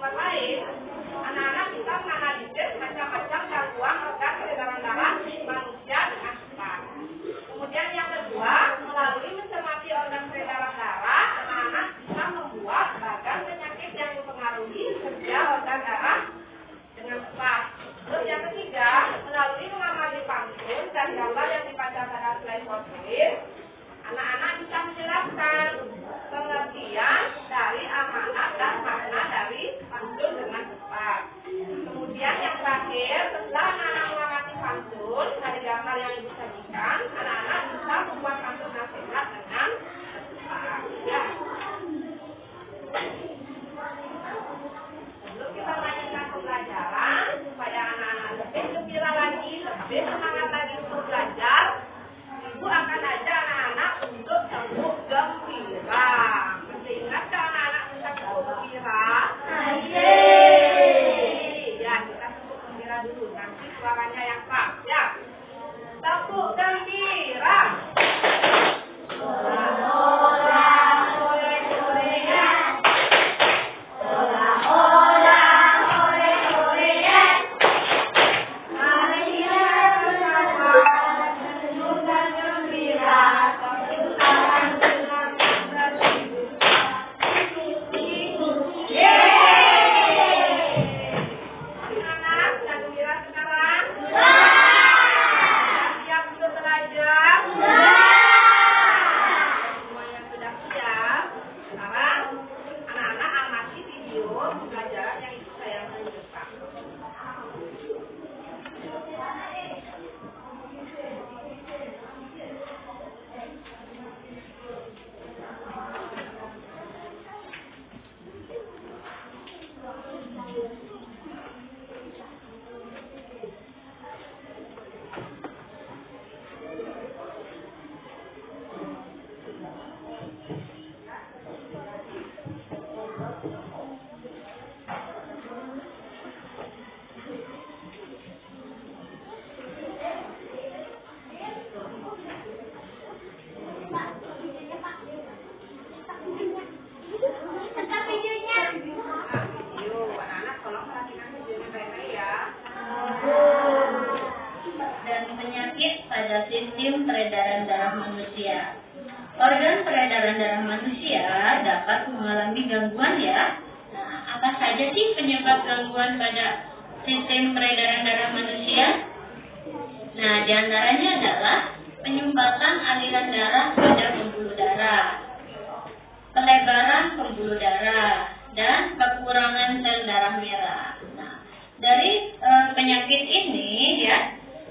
tempat lain, anak-anak bisa menganalisis macam-macam gangguan organ peredaran darah manusia dengan cepat. Kemudian yang kedua, melalui mencermati organ peredaran darah, anak-anak bisa membuat beragam penyakit yang mempengaruhi kerja organ darah dengan cepat. Terus yang ketiga, melalui mengamati pantun dan gambar yang dibaca pada slide PowerPoint, anak-anak bisa menjelaskan pengertian dari amanat dan makna dari pantun dengan cepat. Kemudian yang terakhir, setelah anak-anak mengamati pantun dari gambar yang ibu sajikan, anak-anak bisa membuat pantun nasihat dengan cepat. Ya. Sebelum kita lanjutkan pembelajaran, supaya anak-anak lebih gembira lagi, lebih semangat lagi untuk belajar, ibu akan ajak anak-anak untuk sebut gembira. Masih ingat kan anak-anak kita sebut gembira? Ya, kita sebut gembira dulu. Nanti suaranya yang pas, ya. Sebut gembira. Sistem peredaran darah manusia. Organ peredaran darah manusia dapat mengalami gangguan ya. Nah, apa saja sih penyebab gangguan pada sistem peredaran darah manusia? Nah, diantaranya adalah penyumbatan aliran darah pada pembuluh darah, pelebaran pembuluh darah, dan kekurangan sel darah merah. Nah, dari penyakit ini ya,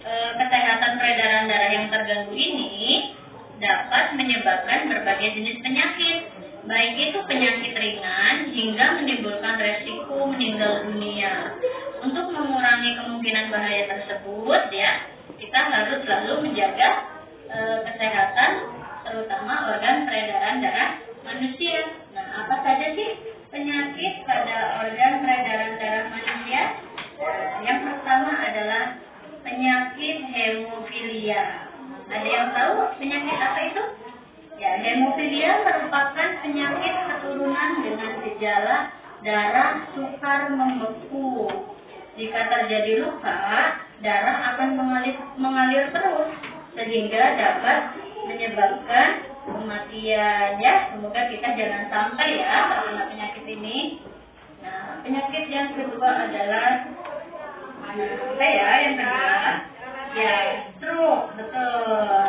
kesehatan peredaran darah yang terganggu ini dapat menyebabkan berbagai jenis penyakit, baik itu penyakit ringan hingga menimbulkan resiko meninggal dunia. Untuk mengurangi kemungkinan bahaya tersebut ya, kita harus selalu menjaga kesehatan terutama organ peredaran darah manusia. Nah, apa saja sih penyakit pada organ peredaran darah manusia? Yang pertama adalah penyakit hemofilia. Ada yang tahu penyakit apa itu? Ya, hemofilia merupakan penyakit keturunan dengan gejala darah sukar membeku. Jika terjadi luka, darah akan mengalir terus sehingga dapat menyebabkan kematian. Ya, semoga kita jangan sampai ya terkena penyakit ini. Nah, penyakit yang kedua adalah apa ya yang kedua? Ya, stroke, betul.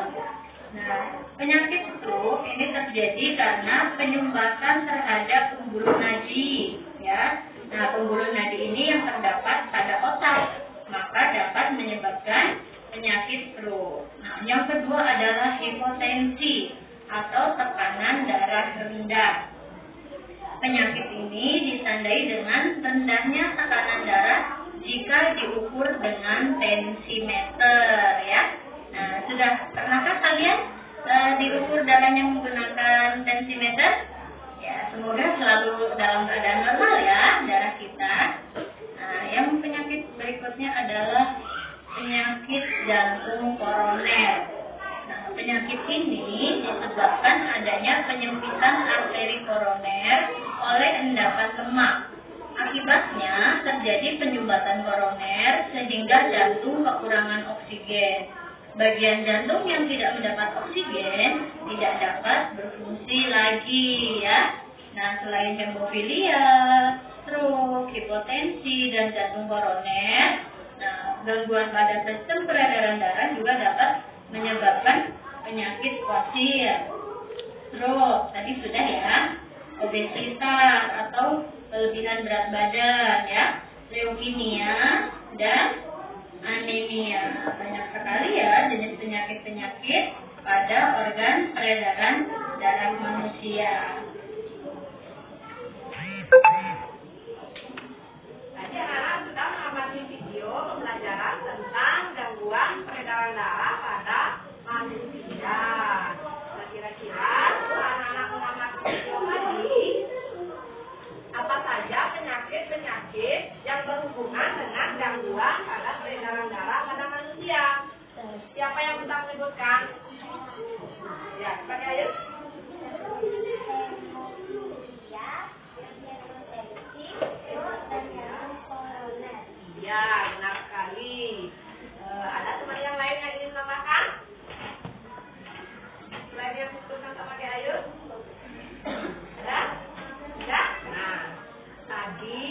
Nah, penyakit stroke ini terjadi karena penyumbatan terhadap pembuluh nadi, ya. Nah, pembuluh nadi ini yang terdapat pada otak, maka dapat menyebabkan penyakit stroke. Nah, yang kedua adalah hipotensi atau tekanan darah rendah. Penyakit ini ditandai dengan rendahnya tekanan darah jika diukur dengan tensimeter ya. Nah, sudah pernahkah kalian diukur darahnya menggunakan tensimeter? Ya, semoga selalu dalam keadaan normal ya darah kita. Nah, yang penyakit berikutnya adalah penyakit jantung koroner. Nah, penyakit ini disebabkan adanya penyempitan arteri koroner oleh endapan lemak. Akibat perangsatan koroner sehingga jantung kekurangan oksigen. Bagian jantung yang tidak mendapat oksigen tidak dapat berfungsi lagi ya. Nah, selain hemofilia, stroke, hipotensi, dan jantung koroner, nah, gangguan pada sistem peredaran darah juga dapat menyebabkan penyakit pasien. Stroke, tadi sudah ya, obesitas atau kelebihan berat badan ya, leukemia, dan anemia. Banyak sekali ya jenis penyakit-penyakit pada organ peredaran darah manusia. Tadi anak-anak sudah mengamati video pembelajaran tentang gangguan peredaran darah pada manusia. Nah, kira-kira anak-anak mengamati video tadi, apa saja penyakit-penyakit yang berhubungan dengan gangguan pada peredaran darah pada manusia? Siapa yang bisa menyebutkan? Ya, pakai ayo. Ya, benar sekali. Ada teman yang lain yang ingin menambahkan? Selain yang disebutkan sama Ki Ayu? Ada? Tidak? Nah, tadi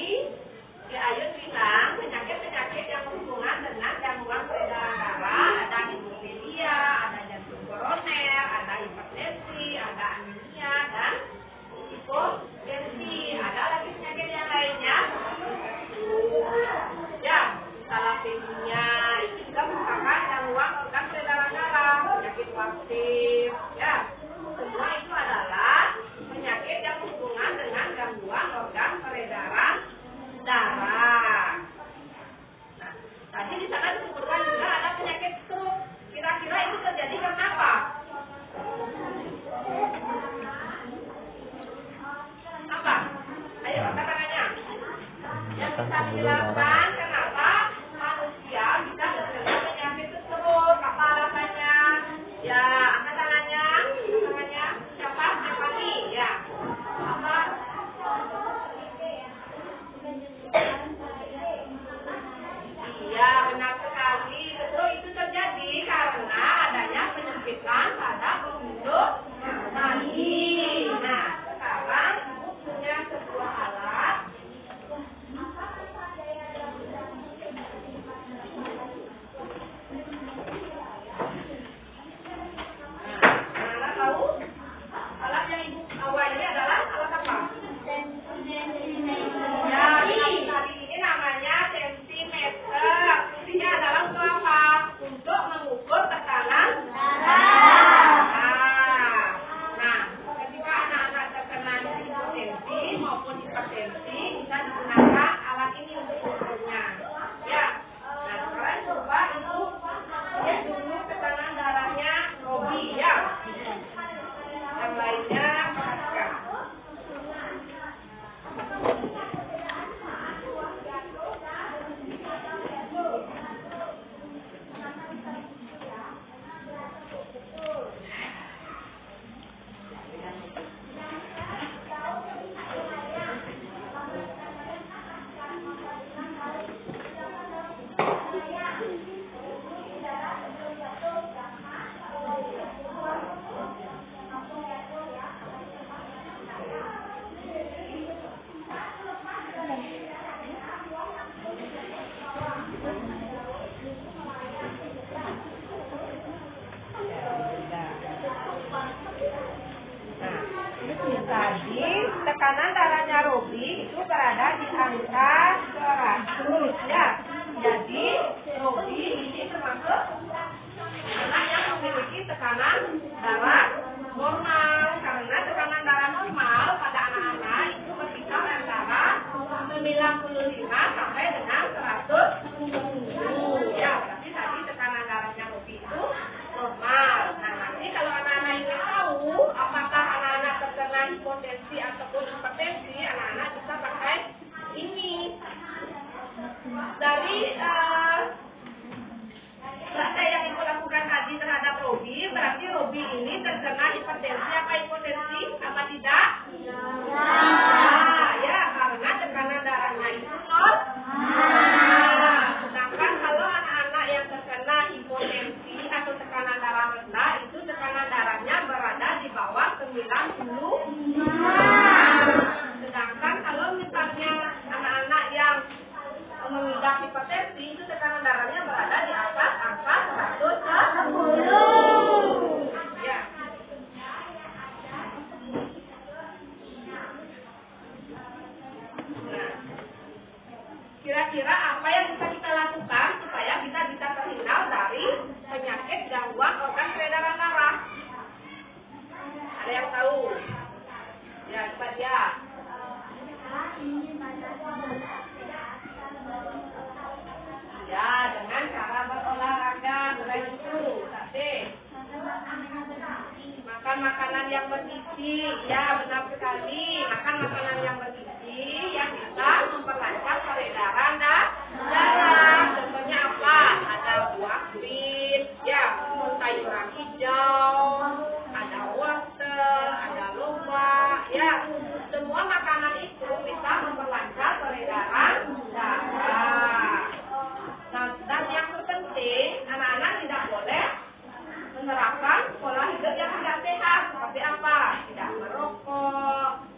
Ki Ayu bilang penyakit-penyakit yang berhubungan dengan gangguan peredaran darah, ada hemofilia, ada jantung koroner, ada hipertensi, ada anemia, dan hipotensi. Ada lagi penyakit yang lainnya? Ya, talasemia itu juga merupakan gangguan organ peredaran darah, penyakit wasif, ya. Semua itu adalah penyakit yang berhubungan dengan gangguan organ peredaran darah. Nah, tadi di sana disebutkan juga ada penyakit stroke. Kira-kira itu terjadi karena apa? Apa? Ayo angkat tangannya. Yang bisa menjelaskan kenapa manusia bisa terkena penyakit stroke, apa alasannya? Ya, angkat tangannya. Siapa? Stefani, ya. Apa? Iya, benar sekali. Betul, itu terjadi karena adanya penyempitan pada pembuluh nadi. Nah, sekarang ibu punya sebuah alat. Nah, tahu? Alat yang ibu bawa ini adalah alat apa? Ya, tadi ini namanya tensimeter. Fungsinya adalah untuk apa? Untuk mengukur tekanan darah. Nah, ketika anak-anak terkena hipotensi maupun hipertensi, bisa digunakan alat ini untuk ukurnya. Ya. Nah, sekarang coba ibu lihat dulu tekanan darahnya Robi ya. Yang lainnya perhatikan. Tadi tekanan darahnya Robi itu berada di angka 100 ya. Jadi Robi ini termasuk anak yang memiliki tekanan darah normal. Karena tekanan darah normal pada anak-anak itu berkisar antara 95 sampai dengan 100 ya. Berarti tadi tekanan darahnya Robi itu normal. Nah, nanti kalau anak-anak ingin tahu apakah anak-anak terkena hipotensi ataupun hipertensi, anak-anak bisa pakai ini. Dari praktek yang ibu lakukan tadi terhadap Robi, berarti Robi ini terkena hipertensi apa hipotensi? Apa tidak? Ya, karena tekanan darahnya itu normal. Sedangkan kalau misalnya anak-anak yang mengidap hipertensi itu tekanan darahnya berada di atas angka 110. Ya. Nah, kira-kira apa yang bisa kita lakukan supaya kita bisa terhindar dari penyakit gangguan organ peredaran darah? Ada yang tahu? Ya, cepat ya. Ya, dengan cara berolahraga, selain itu, tadi makan makanan yang bergizi. Ya, benar sekali. Makan makanan yang bergizi yang bisa memperlancar peredaran darah. Contohnya apa? Ada buah pit, ya, sayuran hijau, ada wortel, ada lobak, ya. Semua makanan itu bisa memperlancar peredaran darah. Nah, dan yang terpenting, anak-anak tidak boleh menerapkan pola hidup yang tidak sehat. Seperti apa? Tidak merokok,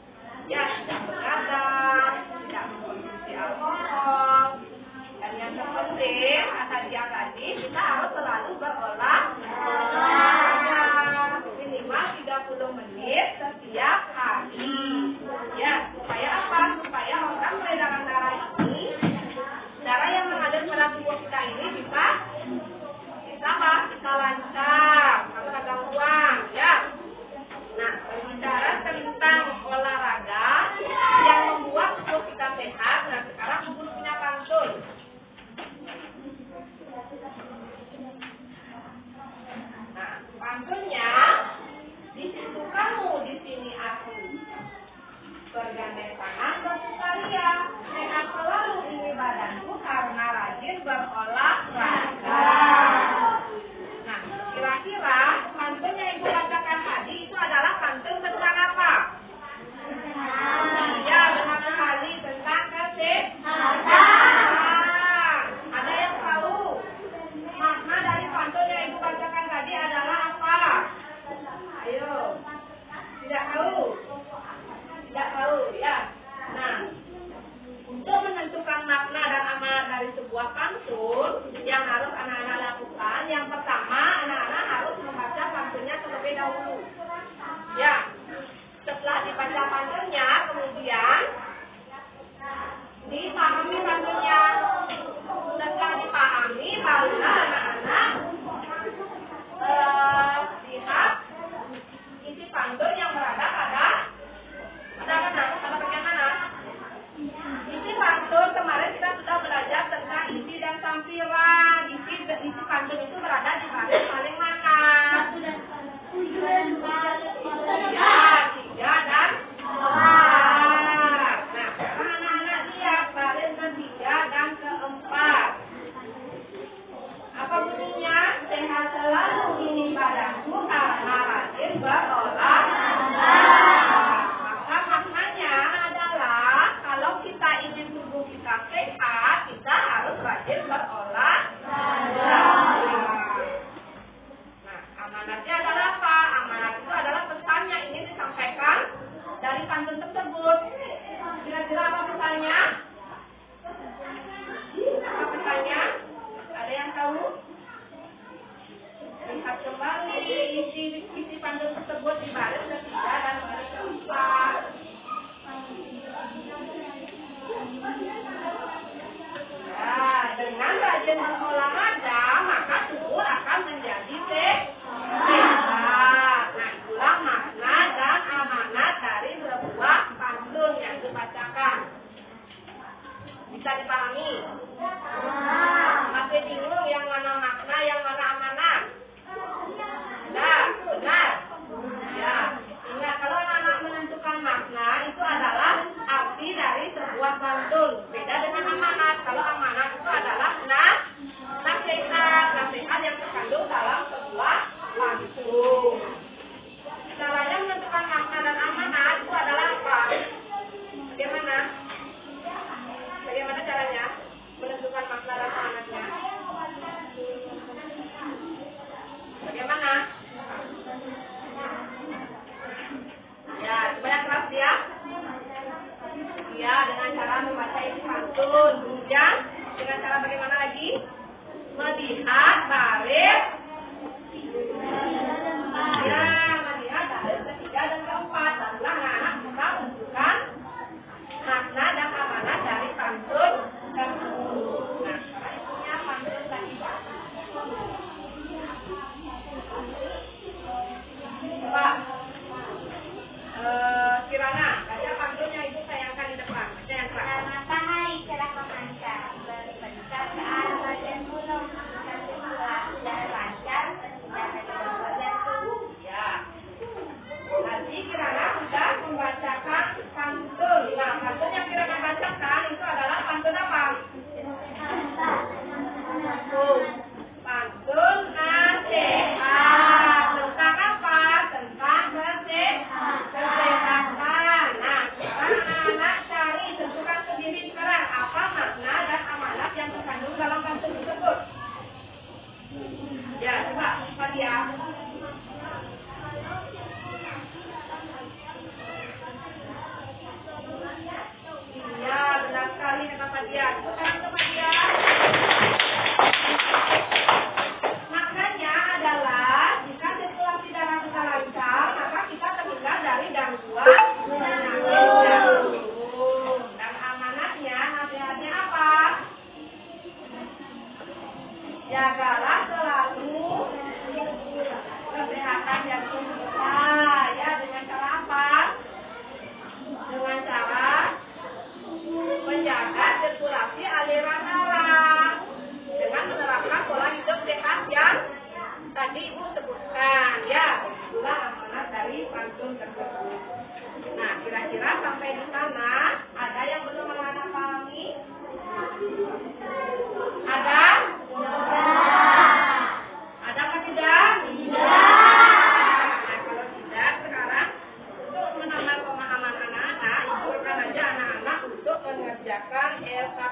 ya, tidak begadang, tidak mengkonsumsi alkohol. Dan yang terpenting, tadi kita harus selalu berolahraga minimal 30 menit setiap hari. Ya, supaya apa? Supaya organ peredaran darah ini, darah yang mengalir pada tubuh kita ini bisa lancar, tanpa gangguan, ya. Nah, berbicara tentang olahraga yang membuat tubuh kita sehat, nah sekarang Ibu punya pantun. Nah, pantunnya, di situ kamu, di sini aku, bergandeng tangan bersukaria, sehat selalu ini badanku karena rajin berolahraga. Nah, kira-kira pantun yang Ibu bacakan tadi itu adalah pantun tentang apa? Ya, benar sekali, tentang kesehatan. Ada yang tahu makna dari pantun yang Ibu bacakan tadi adalah apa? Ayo, tidak tahu? Tidak tahu, ya. Nah, untuk menentukan makna dan amanat dari sebuah pantun yang harus anak-anak lakukan, yang pertama anak-anak harus membaca pantunnya terlebih dahulu. Ya, setelah dibaca pantunnya, kemudian dipahami pantunnya. Setelah dipahami, barulah anak-anak lihat isi pantun yang berada pada bagian mana? Isi pantun kemarin kita sudah belajar tentang isi dan sampiran. Isi pantun itu berada di baris paling mana? Ya, 3 dan 4. Nah, anak-anak lihat baris ke-3 dan ke-4. Apa bunyinya? Sehat selalu ini badanku karena rajin berolahraga. Maka maknanya adalah kalau kita ingin tubuh kita sehat, kita harus rajin berolahraga. Nah, amanatnya adalah apa? Amanat itu adalah pesan yang ingin disampaikan dari pantun tersebut. Kira-kira apa pesannya? Apa pesannya? Ada yang tahu? Lihat kembali isi pantun tersebut di baris ke-3 dan baris ke-4. Ya, dengan rajin berolahraga, maka tubuh akan menjadi sehat. Nah, itulah makna dan amanat dari sebuah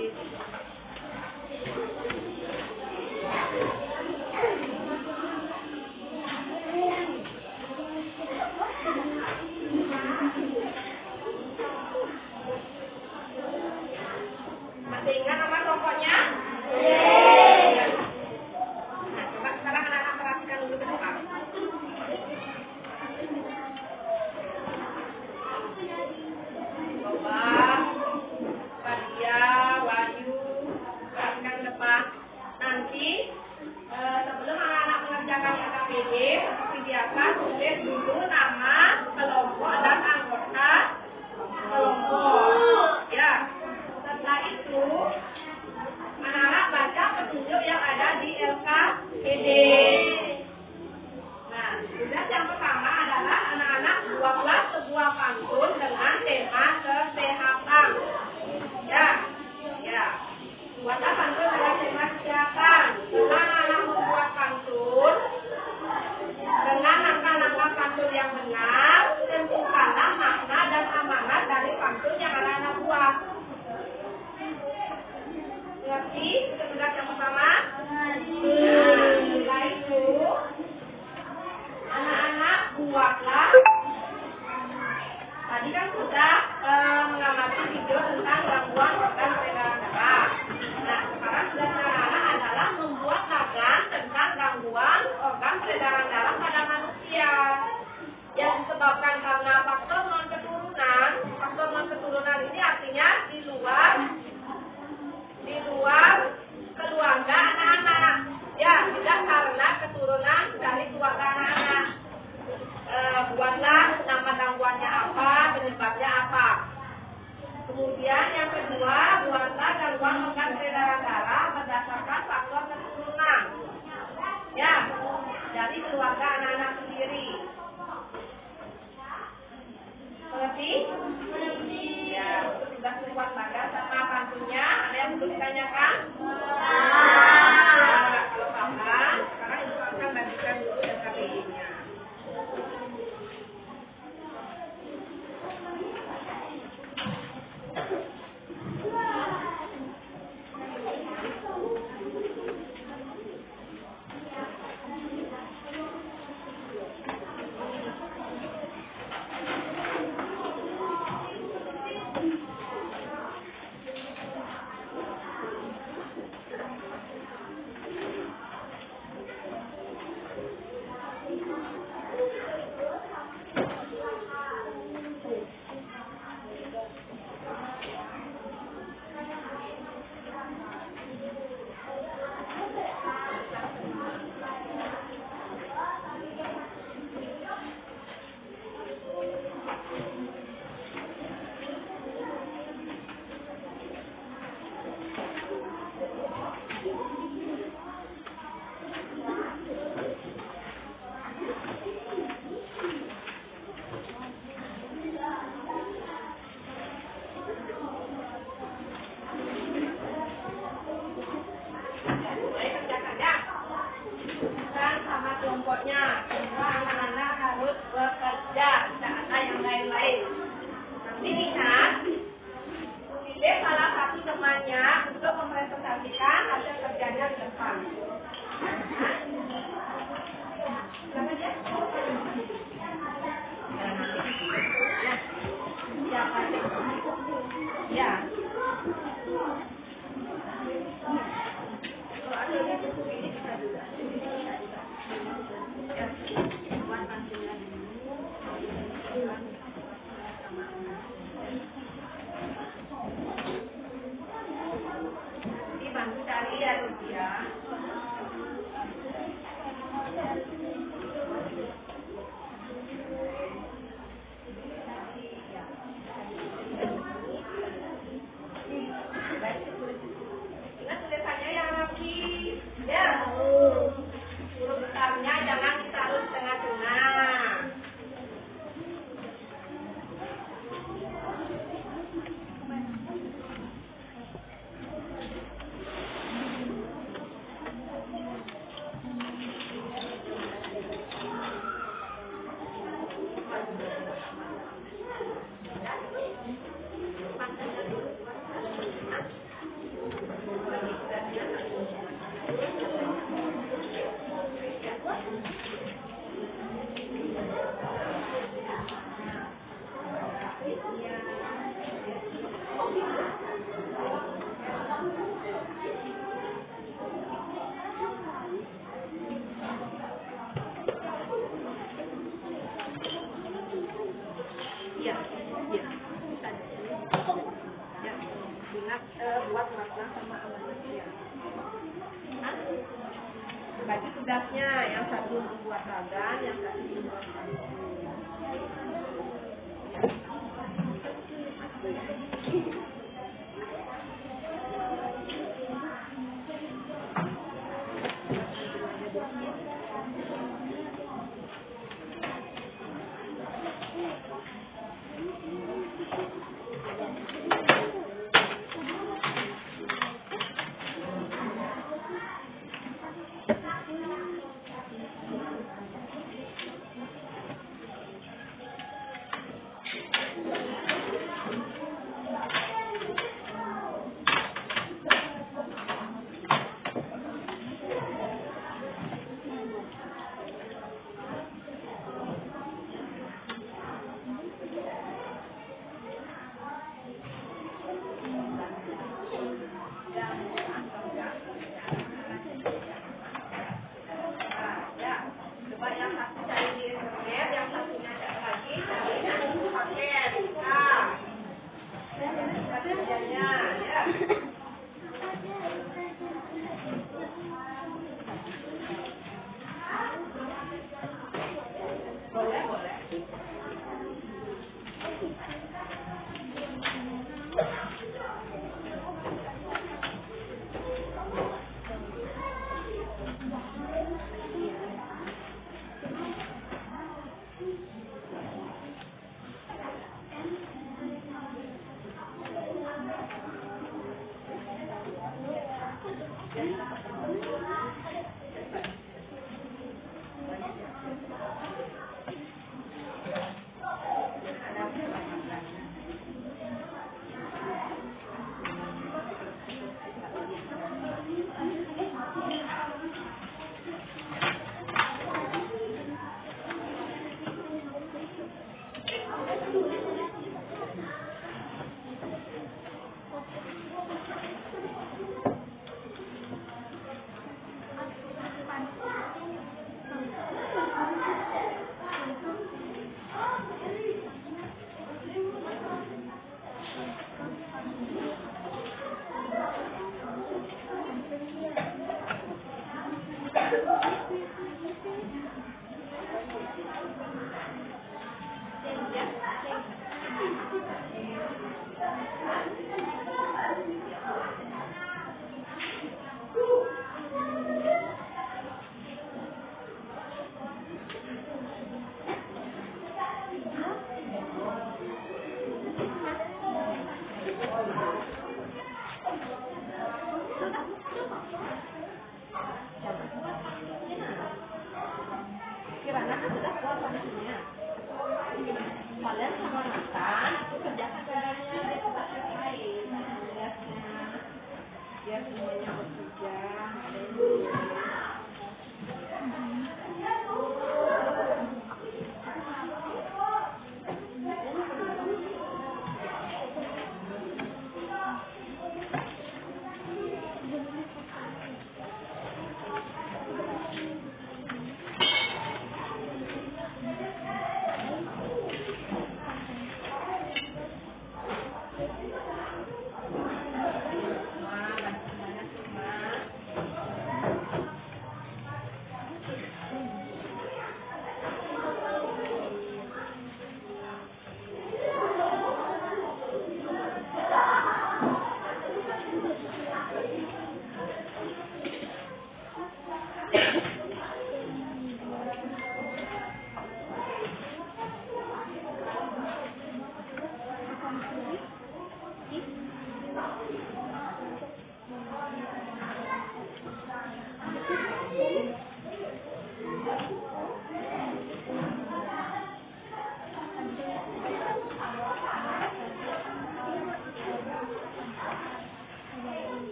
gratis. Masih ingat nama tokohnya? Nah, coba sekarang anak-anak perhatikan dulu ke depan. Coba Fadia, Wahyu, perhatikan ke depan. Nanti sebelum anak-anak mengerjakan KKPD, seperti biasa tulis dulu nama kelompok dan anggota kelompok. Ya. Setelah itu anak-anak baca petunjuk yang ada di LKPD. Nah, tugas yang pertama adalah anak-anak buatlah sebuah pantun dengan tema kesehatan. Ya. Buatlah pantun dengan tema kesehatan. Setelah anak-anak membuat pantun dengan langkah-langkah pantun yang benar, tentukanlah makna dan amanat dari pantun yang anak-anak buat. Ngerti tugas yang pertama? Setelah itu anak-anak buatlah, tadi kan sudah mengamati video tentang gangguan organ peredaran darah. Nah, sekarang tugas anak-anak adalah membuat lagan tentang gangguan organ peredaran darah pada manusia yang disebabkan karena faktor non keturunan. Faktor non keturunan ini artinya di luar keluarga anak-anak, ya, tidak karena keturunan dari keluarga anak-anak. Buatlah nama gangguannya apa, penyebabnya apa. Kemudian yang kedua, buatlah gangguan organ peredaran darah berdasarkan faktor keturunan, ya, dari keluarga anak-anak sendiri. Mengerti? Ya, sudah membuat laga sama pantunnya. Ada yang belum ditanyakan? Kalau paham, sekarang ibu akan bagikan dulu LKPD-nya. Ya, ingat buat makna sama manusia. Bagi tugasnya, yang satu membuat bagan, yang satu membuat kartu. Kirana kan sudah keluar kondisinya. Kalian sama makan, kerjakan caranya di tempat yang lain. Biar semuanya bekerja.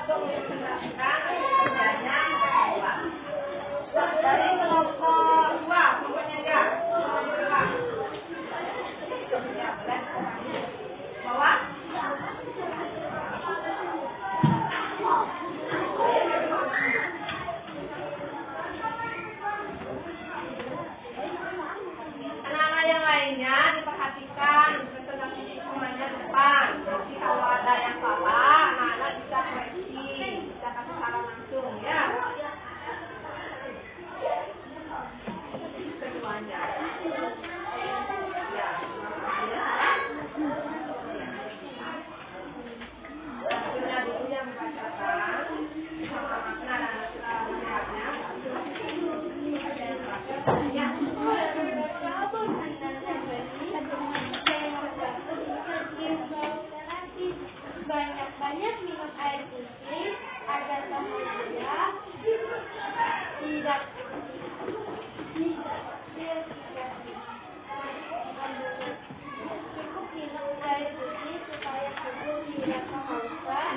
langsung dipresentasikan kerjanya kedua. Dari kelompok 2, kelompoknya ya. Ya, boleh. Bawah. Anak-anak yang lainnya diperhatikan presentasi semuanya di depan. Nanti kalau ada yang salah, anak-anak bisa koreksi, bisa kasih saran langsung ya. Keduanya. Ya, Punya dulu yang membacakan makna dan nasihatnya. Ya. Banyak-banyak minum air putih agar bahagia, tidak cukup minum air putih supaya tubuh tidak kehausan.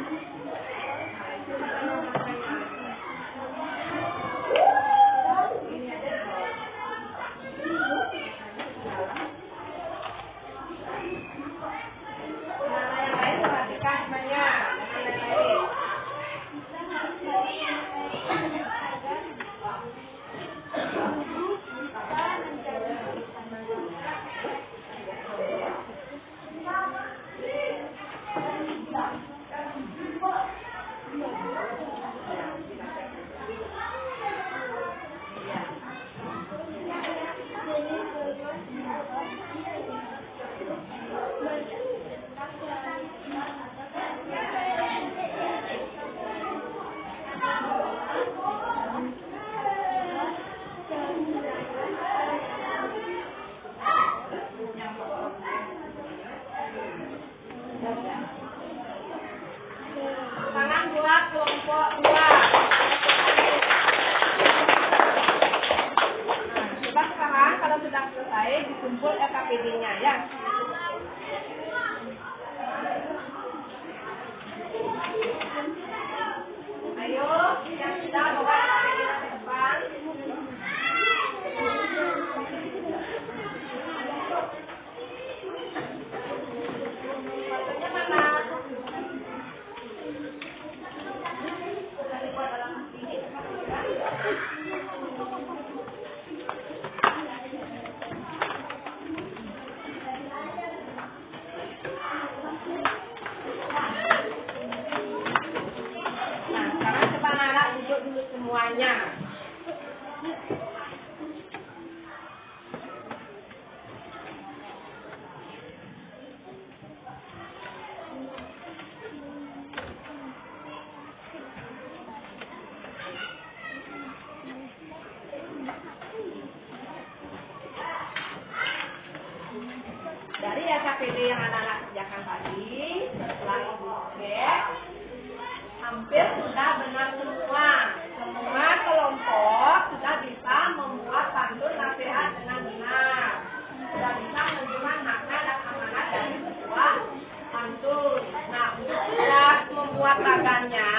Salam buat kelompok 2. Coba sekarang kalau sudah selesai dikumpul LKPD-nya ya. Ayo, yang sudah bawa LKPD ke depan. Fotonya mana? Nah, sekarang coba Nara duduk dulu semuanya. Dari LKPD yang anak-anak kerjakan tadi, setelah ibu cek, hampir sudah benar semua. Semua kelompok sudah bisa membuat pantun nasihat dengan benar. Sudah bisa menerjemahkan makna dan amanat dari sebuah pantun. Nah, untuk tugas membuat bagannya,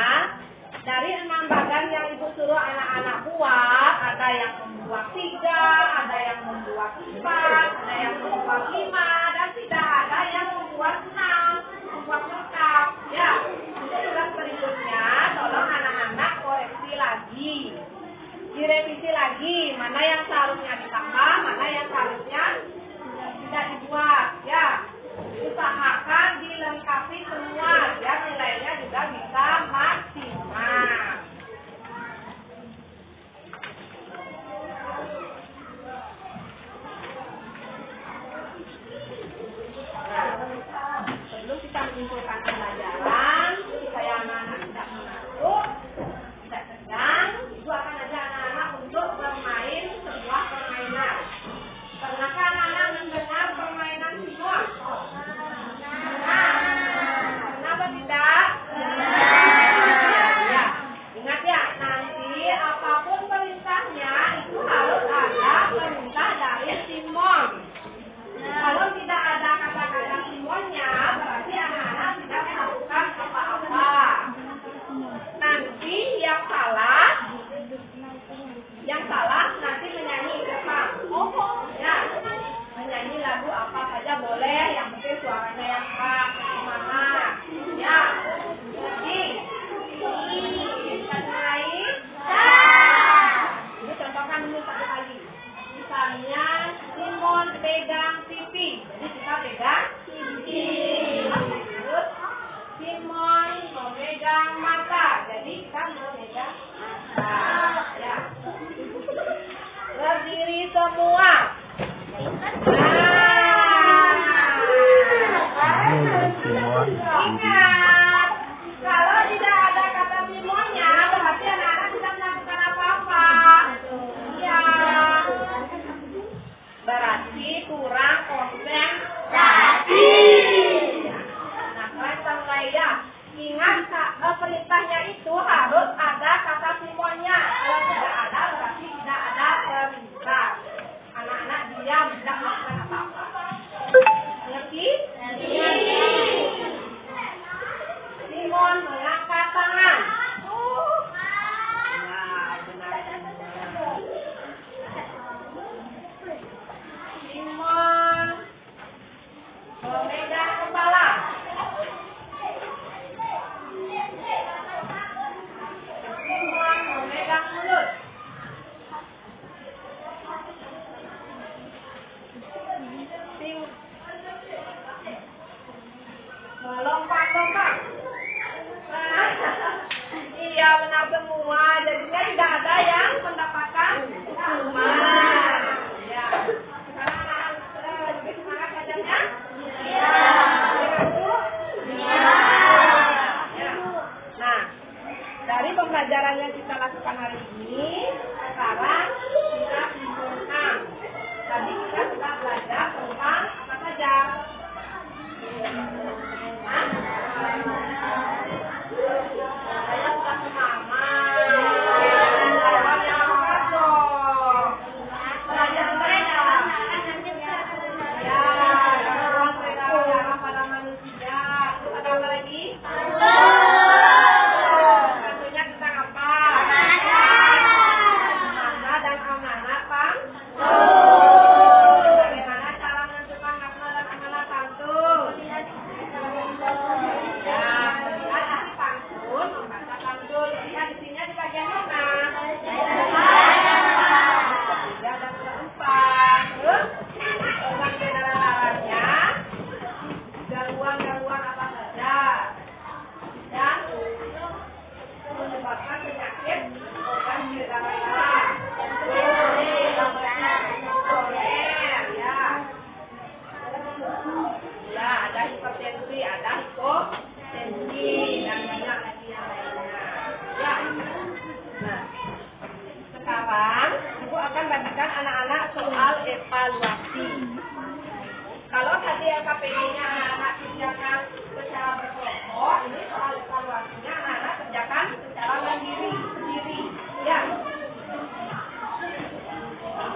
dari 6 bagan yang ibu suruh anak-anak buat, ada yang membuat 3, ada yang membuat 4, ada yang membuat 5, dan tidak ada yang membuat 6, membuat lengkap. Ya, untuk tugas berikutnya, tolong anak-anak koreksi Simon. Ingat, kalau tidak ada kata Simonnya, berarti anak-anak tidak melakukan apa-apa. Iya. Berarti kurang konsentrasi. Nah, kalian mulai ya. Ingat, perintahnya itu harus ada kata Simonnya. Kalau tidak ada, berarti tidak ada perintah. Anak-anak diam, tidak melakukan apa-apa. Ngerti? Simon mengangkat tangan. Nah, benar. Simon memegang kepala. Simon memegang mulut. Melompat-lompat. Iya, benar semua. Jadinya tidak ada yang mendapatkan hukuman. Ya. Sekarang anak-anak lebih semangat belajarnya? Iya. Iya. Nah, dari pembelajaran yang kita lakukan hari ini, sekarang kita simpulkan. Tadi kita sudah belajar tentang apa saja? Saya sudah semangat. Semangat dong. Belajar mereka. Ya, ruang mereka pada manusia. Terus ada apa lagi? Tentunya tentang apa? Makna dan amanat, Pak. Bagaimana cara menentukan makna dan amanat pantun? Ya, lihat di pantun, membaca pantun. Lihat di sini di bagian mana? Tiga dan keempat. Terus, tentang peredaran-peredarannya, gangguan-gangguan apa saja, dan menyebabkan penyakit organ peredaran darah. Ya, ada hipertensi, ada hipotensi, dan banyak lagi yang lainnya. Ya. Nah, sekarang Ibu akan bagikan anak-anak soal evaluasi. Kalau tadi LKPD-nya anak-anak kerjakan secara berkelompok, ini soal evaluasinya anak-anak kerjakan secara mandiri, sendiri. Ya.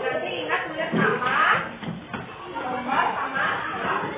Nanti ingat tulis nama, nomor sama kelas.